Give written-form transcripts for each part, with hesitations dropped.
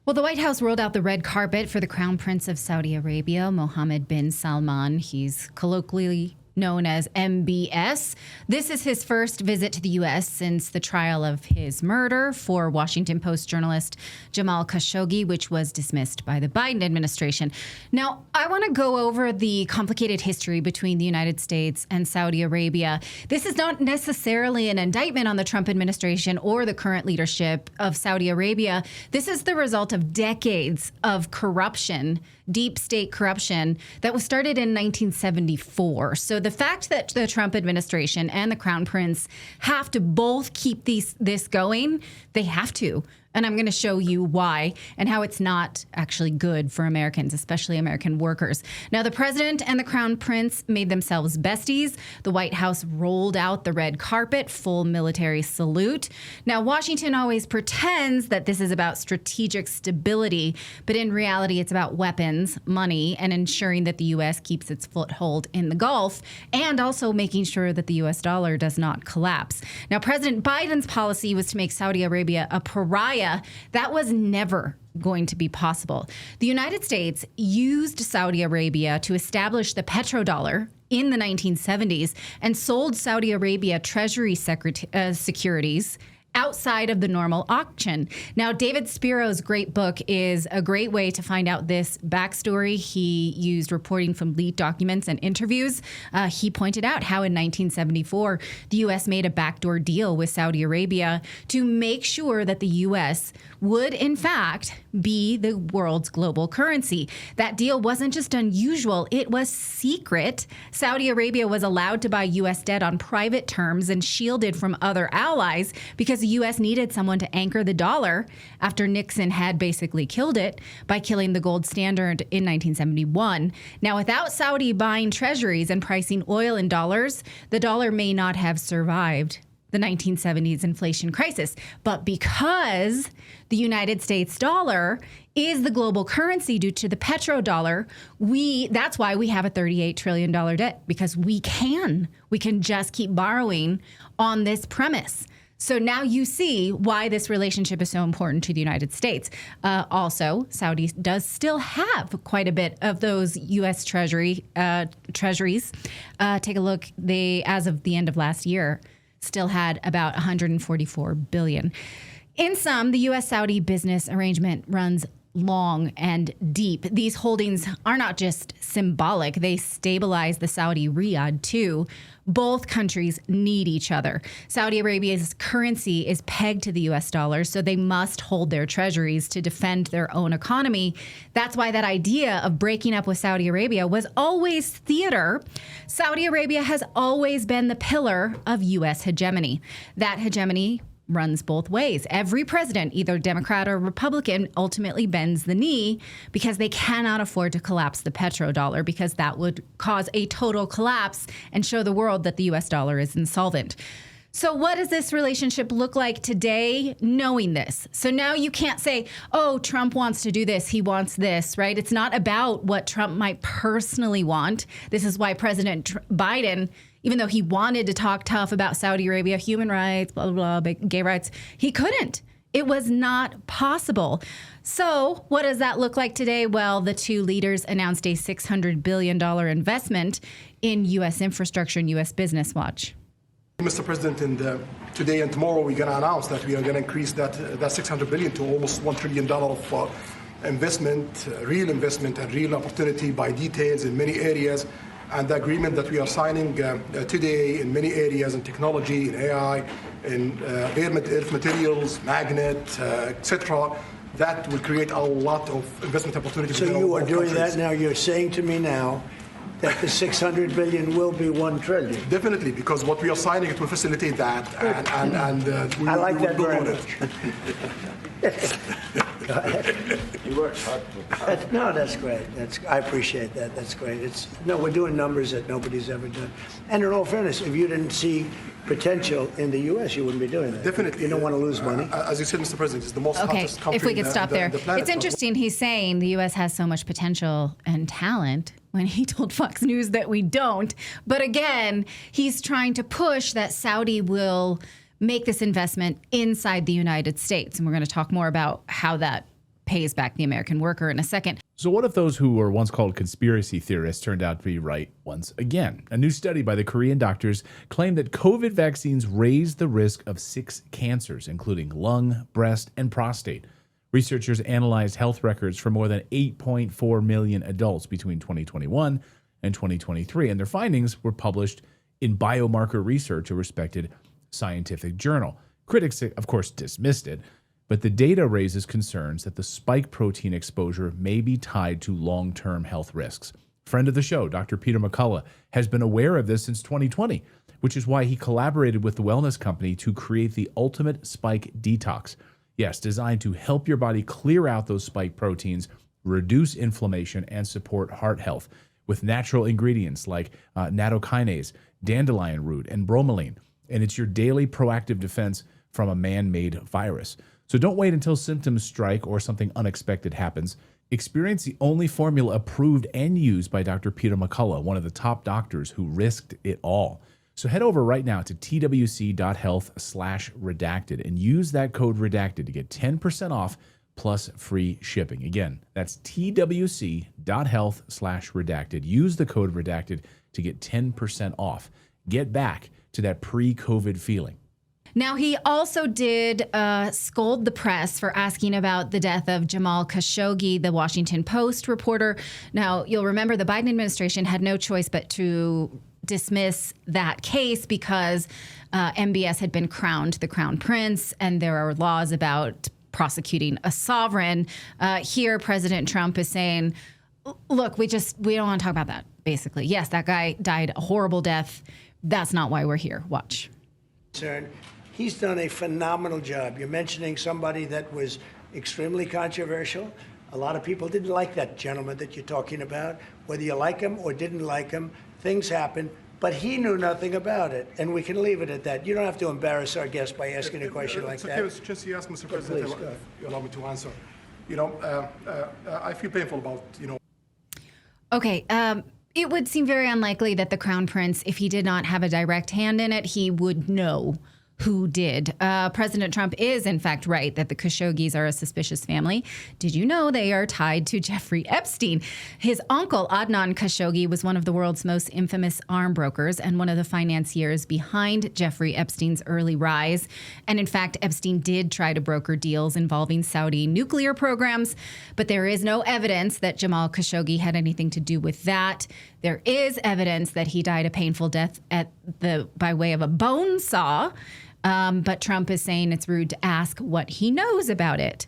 Well, the White House rolled out the red carpet for the Crown Prince of Saudi Arabia, Mohammed bin Salman. He's colloquially known as MBS. This is his first visit to the U.S. since the trial of his murder for Washington Post journalist Jamal Khashoggi, which was dismissed by the Biden administration. Now, I want to go over the complicated history between the United States and Saudi Arabia. This is not necessarily an indictment on the Trump administration or the current leadership of Saudi Arabia. This is the result of decades of corruption, deep state corruption that was started in 1974. So the fact that the Trump administration and the Crown Prince have to both keep this going, they have to. And I'm going to show you why and how it's not actually good for Americans, especially American workers. Now, the president and the Crown Prince made themselves besties. The White House rolled out the red carpet, full military salute. Now, Washington always pretends that this is about strategic stability, but in reality, it's about weapons, money, and ensuring that the U.S. keeps its foothold in the Gulf, and also making sure that the U.S. dollar does not collapse. Now, President Biden's policy was to make Saudi Arabia a pariah. That was never going to be possible. The United States used Saudi Arabia to establish the petrodollar in the 1970s and sold Saudi Arabia Treasury securities outside of the normal auction. Now, David Spiro's great book is a great way to find out this backstory. He used reporting from leaked documents and interviews. He pointed out how in 1974, the U.S. made a backdoor deal with Saudi Arabia to make sure that the U.S. would, in fact, be the world's global currency. That deal wasn't just unusual, it was secret. Saudi Arabia was allowed to buy U.S. debt on private terms and shielded from other allies because the U.S. needed someone to anchor the dollar after Nixon had basically killed it by killing the gold standard in 1971. Now, without Saudi buying treasuries and pricing oil in dollars, the dollar may not have survived the 1970s inflation crisis. But because the United States dollar is the global currency due to the petrodollar, that's why we have a $38 trillion debt, because we can just keep borrowing on this premise. So now you see why this relationship is so important to the United States. Also, Saudi does still have quite a bit of those U.S. treasuries. Take a look. They, as of the end of last year, still had about $144 billion. In sum, the U.S.-Saudi business arrangement runs long and deep. These holdings are not just symbolic. They stabilize the Saudi riyal, too. Both countries need each other. Saudi Arabia's currency is pegged to the U.S. dollar, so they must hold their treasuries to defend their own economy. That's why that idea of breaking up with Saudi Arabia was always theater. Saudi Arabia has always been the pillar of U.S. hegemony. That hegemony runs both ways. Every president, either Democrat or Republican, ultimately bends the knee because they cannot afford to collapse the petrodollar, because that would cause a total collapse and show the world that the U.S. dollar is insolvent. So what does this relationship look like today, knowing this? So now you can't say, oh, Trump wants to do this, he wants this, right? It's not about what Trump might personally want. This is why President Biden, even though he wanted to talk tough about Saudi Arabia, human rights, blah, blah, blah, gay rights, he couldn't. It was not possible. So what does that look like today? Well, the two leaders announced a $600 billion investment in U.S. infrastructure and U.S. business. Watch. Mr. President, today and tomorrow we're going to announce that we are going to increase that $600 billion to almost $1 trillion of investment, real investment and real opportunity by details in many areas. And the agreement that we are signing today in many areas, in technology, in AI, in earth materials, magnet, etc., that will create a lot of investment opportunities. So you are doing that now. You're saying to me now that the $600 billion will be $1 trillion. Definitely, because what we are signing, it will facilitate that, and we I like will that build very on much. Go ahead. He works hard. No, that's great. I appreciate that. That's great. We're doing numbers that nobody's ever done. And in all fairness, if you didn't see potential in the U.S., you wouldn't be doing that. Definitely. You don't want to lose money. As you said, Mr. President, it's the most hottest country. If we could stop there. It's planet. interesting. He's saying the U.S. has so much potential and talent when he told Fox News that we don't. But again, he's trying to push that Saudi will make this investment inside the United States. And we're going to talk more about how that pays back the American worker in a second. So what if those who were once called conspiracy theorists turned out to be right once again? A new study by the Korean doctors claimed that COVID vaccines raised the risk of 6 cancers, including lung, breast, and prostate. Researchers analyzed health records for more than 8.4 million adults between 2021 and 2023, and their findings were published in Biomarker Research, a respected scientific journal. Critics, of course, dismissed it, but the data raises concerns that the spike protein exposure may be tied to long-term health risks. Friend of the show, Dr. Peter McCullough, has been aware of this since 2020, which is why he collaborated with the wellness company to create the Ultimate Spike Detox. Yes, designed to help your body clear out those spike proteins, reduce inflammation, and support heart health with natural ingredients like nattokinase, dandelion root, and bromelain. And it's your daily proactive defense from a man-made virus. So don't wait until symptoms strike or something unexpected happens. Experience the only formula approved and used by Dr. Peter McCullough, one of the top doctors who risked it all. So head over right now to twc.health/redacted and use that code redacted to get 10% off plus free shipping. Again, that's twc.health/redacted. Use the code redacted to get 10% off. Get back to that pre-COVID feeling. Now, he also did scold the press for asking about the death of Jamal Khashoggi, the Washington Post reporter. Now, you'll remember the Biden administration had no choice but to dismiss that case because MBS had been crowned the crown prince, and there are laws about prosecuting a sovereign. Here, President Trump is saying, look, we don't want to talk about that, basically. Yes, that guy died a horrible death. That's not why we're here. Watch. He's done a phenomenal job. You're mentioning somebody that was extremely controversial. A lot of people didn't like that gentleman that you're talking about. Whether you like him or didn't like him, things happen. But he knew nothing about it, and we can leave it at that. You don't have to embarrass our guest by asking a question like that. It's just you ask, Mr. President, if you allow me to answer. I feel painful about, Okay, it would seem very unlikely that the crown prince, if he did not have a direct hand in it, he would know who did. President Trump is, in fact, right that the Khashoggis are a suspicious family. Did you know they are tied to Jeffrey Epstein? His uncle, Adnan Khashoggi, was one of the world's most infamous arm brokers and one of the financiers behind Jeffrey Epstein's early rise. And in fact, Epstein did try to broker deals involving Saudi nuclear programs, but there is no evidence that Jamal Khashoggi had anything to do with that. There is evidence that he died a painful death by way of a bone saw. But Trump is saying it's rude to ask what he knows about it.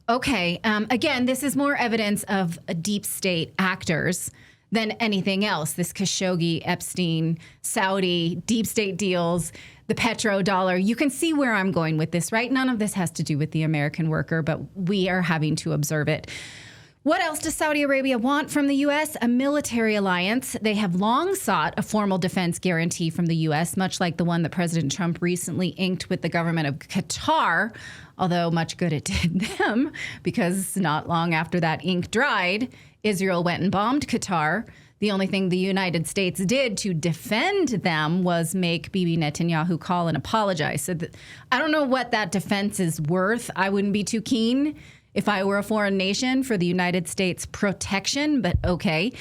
Okay, again, this is more evidence of deep state actors than anything else. This Khashoggi, Epstein, Saudi, deep state deals, the petrodollar. You can see where I'm going with this, right? None of this has to do with the American worker, but we are having to observe it. What else does Saudi Arabia want from the U.S.? A military alliance. They have long sought a formal defense guarantee from the U.S., much like the one that President Trump recently inked with the government of Qatar, although much good it did them, because not long after that ink dried, Israel went and bombed Qatar. The only thing the United States did to defend them was make Bibi Netanyahu call and apologize. So I don't know what that defense is worth. I wouldn't be too keen if I were a foreign nation for the United States protection, but okay.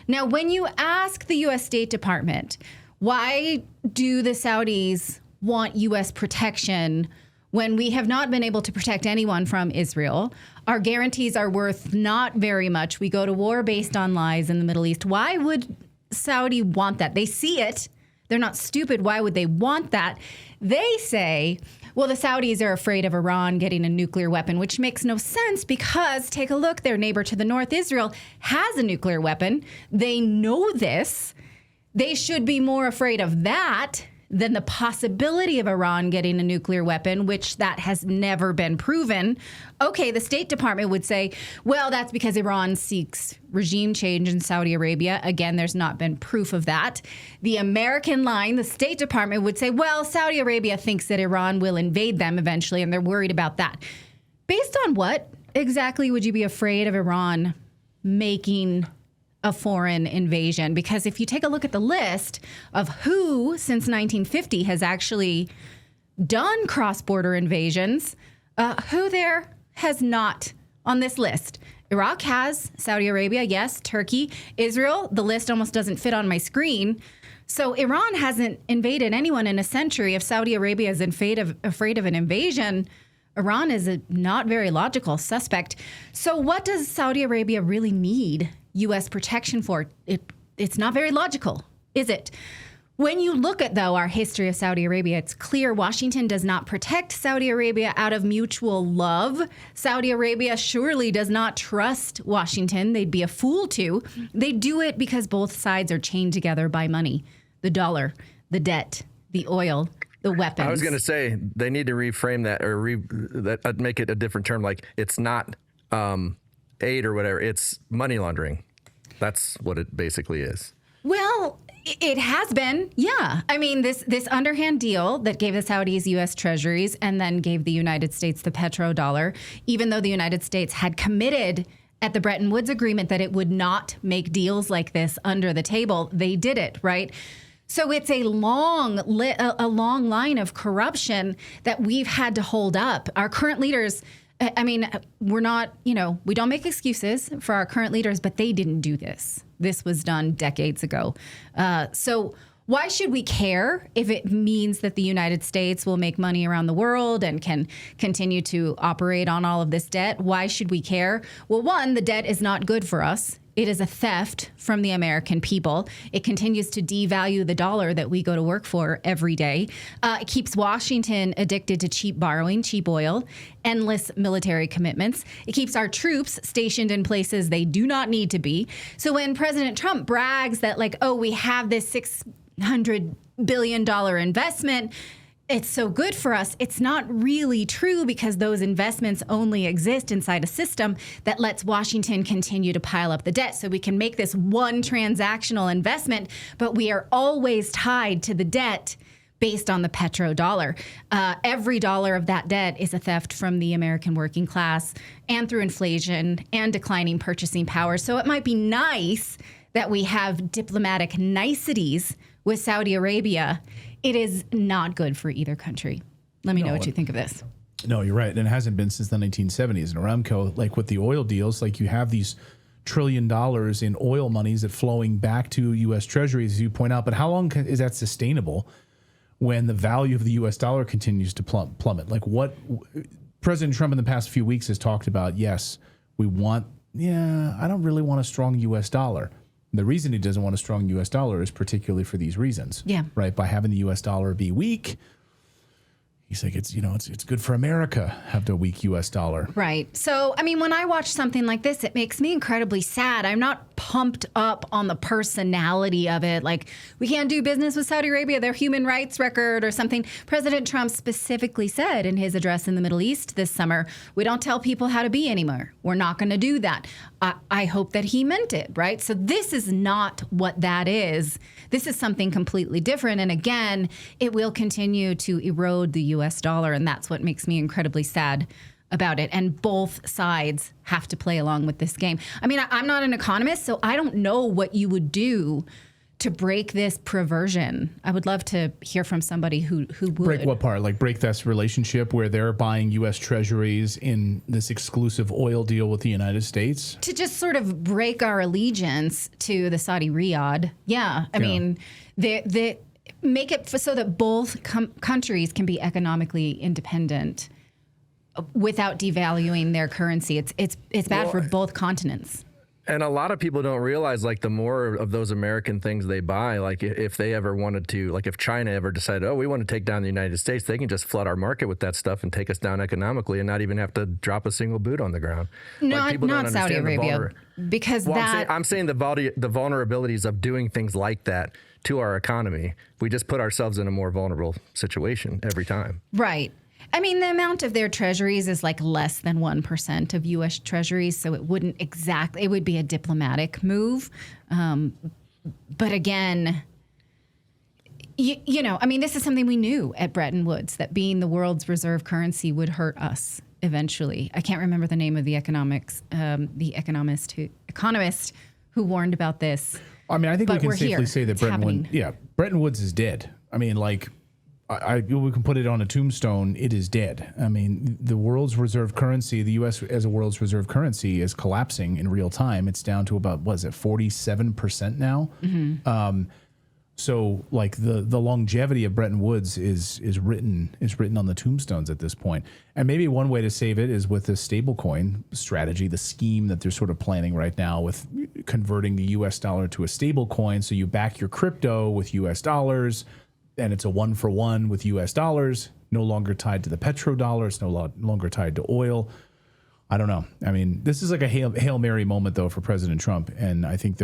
Now, when you ask the U.S. State Department, why do the Saudis want U.S. protection when we have not been able to protect anyone from Israel? Our guarantees are worth not very much. We go to war based on lies in the Middle East. Why would Saudi want that? They see it. They're not stupid. Why would they want that? They say, well, the Saudis are afraid of Iran getting a nuclear weapon, which makes no sense because, take a look, their neighbor to the north, Israel, has a nuclear weapon. They know this. They should be more afraid of that than the possibility of Iran getting a nuclear weapon, which that has never been proven. Okay, the State Department would say, well, that's because Iran seeks regime change in Saudi Arabia. Again, there's not been proof of that. The American line, the State Department would say, well, Saudi Arabia thinks that Iran will invade them eventually, and they're worried about that. Based on what exactly would you be afraid of Iran making a foreign invasion? Because if you take a look at the list of who since 1950 has actually done cross-border invasions, who there has not on this list. Iraq has, Saudi Arabia, yes, Turkey, Israel. The list almost doesn't fit on my screen. So Iran hasn't invaded anyone in a century. If Saudi Arabia is afraid of an invasion, Iran is a not very logical suspect. So what does Saudi Arabia really need U.S. protection for? It's not very logical, is it? When you look at, though, our history of Saudi Arabia, it's clear Washington does not protect Saudi Arabia out of mutual love. Saudi Arabia surely does not trust Washington. They'd be a fool to. They do it because both sides are chained together by money, the dollar, the debt, the oil, the weapons. I was going to say they need to reframe that or make it a different term. Like it's not aid or whatever. It's money laundering. That's what it basically is. Well, it has been, yeah. I mean, this underhand deal that gave the Saudis U.S. treasuries and then gave the United States the petrodollar, even though the United States had committed at the Bretton Woods Agreement that it would not make deals like this under the table, they did it, right? So it's a long line of corruption that we've had to hold up. Our current leaders, I mean, we're not, we don't make excuses for our current leaders, but they didn't do this. This was done decades ago. So why should we care if it means that the United States will make money around the world and can continue to operate on all of this debt? Why should we care? Well, one, the debt is not good for us. It is a theft from the American people. It continues to devalue the dollar that we go to work for every day. It keeps Washington addicted to cheap borrowing, cheap oil, endless military commitments. It keeps our troops stationed in places they do not need to be. So when President Trump brags that, we have this $600 billion investment, it's so good for us, it's not really true because those investments only exist inside a system that lets Washington continue to pile up the debt. So we can make this one transactional investment, but we are always tied to the debt based on the petrodollar. Every dollar of that debt is a theft from the American working class and through inflation and declining purchasing power. So it might be nice that we have diplomatic niceties with Saudi Arabia. It is not good for either country. Let me know what you think of this. No, you're right. And it hasn't been since the 1970s. And Aramco, like with the oil deals, you have these $1 trillion in oil monies that flowing back to U.S. treasuries, as you point out. But how long is that sustainable when the value of the U.S. dollar continues to plummet? What President Trump in the past few weeks has talked about, yes, I don't really want a strong U.S. dollar. The reason he doesn't want a strong U.S. dollar is particularly for these reasons. Yeah. Right. By having the U.S. dollar be weak, he's like, it's good for America have the weak U.S. dollar. Right. So, I mean, when I watch something like this, it makes me incredibly sad. I'm not pumped up on the personality of it. We can't do business with Saudi Arabia, their human rights record or something. President Trump specifically said in his address in the Middle East this summer, we don't tell people how to be anymore. We're not going to do that. I hope that he meant it, right? So this is not what that is. This is something completely different. And again, it will continue to erode the U.S. dollar. And that's what makes me incredibly sad about it. And both sides have to play along with this game. I mean, I'm not an economist, so I don't know what you would do to break this perversion. I would love to hear from somebody who would. Break what part? Break this relationship where they're buying U.S. treasuries in this exclusive oil deal with the United States? To just sort of break our allegiance to the Saudi Riyadh. Yeah. I mean, they make it so that both countries can be economically independent without devaluing their currency. It's bad for both continents. And a lot of people don't realize, the more of those American things they buy, if they ever wanted to, if China ever decided, we want to take down the United States, they can just flood our market with that stuff and take us down economically and not even have to drop a single boot on the ground. Not Saudi Arabia, because I'm saying the vulnerabilities of doing things like that to our economy. We just put ourselves in a more vulnerable situation every time. Right. I mean, the amount of their treasuries is less than 1% of U.S. treasuries, so it wouldn't it would be a diplomatic move. But again, I mean, this is something we knew at Bretton Woods, that being the world's reserve currency would hurt us eventually. I can't remember the name of the economist who warned about this. I mean, I think we can safely say that Bretton Woods is dead. I mean, we can put it on a tombstone. It is dead. I mean, the world's reserve currency, the U.S. as a world's reserve currency, is collapsing in real time. It's down to about 47% now. So like the longevity of Bretton Woods is written on the tombstones at this point. And maybe one way to save it is with the stablecoin strategy, the scheme that they're sort of planning right now with converting the U.S. dollar to a stable coin. So you back your crypto with U.S. dollars, and it's a 1-for-1 with U.S. dollars, no longer tied to the petrodollar. It's no longer tied to oil. I don't know. I mean, this is like a Hail Mary moment, though, for President Trump. And I think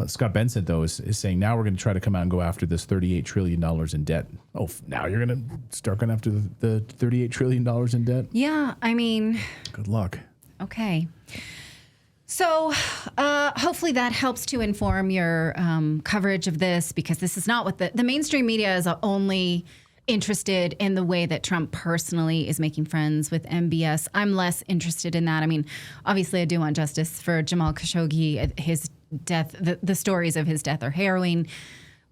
Scott Bensent, though, is saying now we're going to try to come out and go after this $38 trillion in debt. Oh, now you're going to start going after the $38 trillion in debt? Yeah, I mean... Good luck. Okay. So hopefully that helps to inform your coverage of this, because this is not what the mainstream media is only interested in the way that Trump personally is making friends with MBS. I'm less interested in that. I mean, obviously I do want justice for Jamal Khashoggi. His death, the stories of his death are harrowing.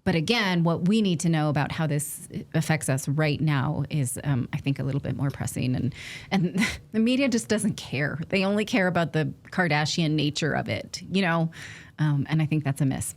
But again, what we need to know about how this affects us right now is, I think, a little bit more pressing. And the media just doesn't care. They only care about the Kardashian nature of it, and I think that's a miss.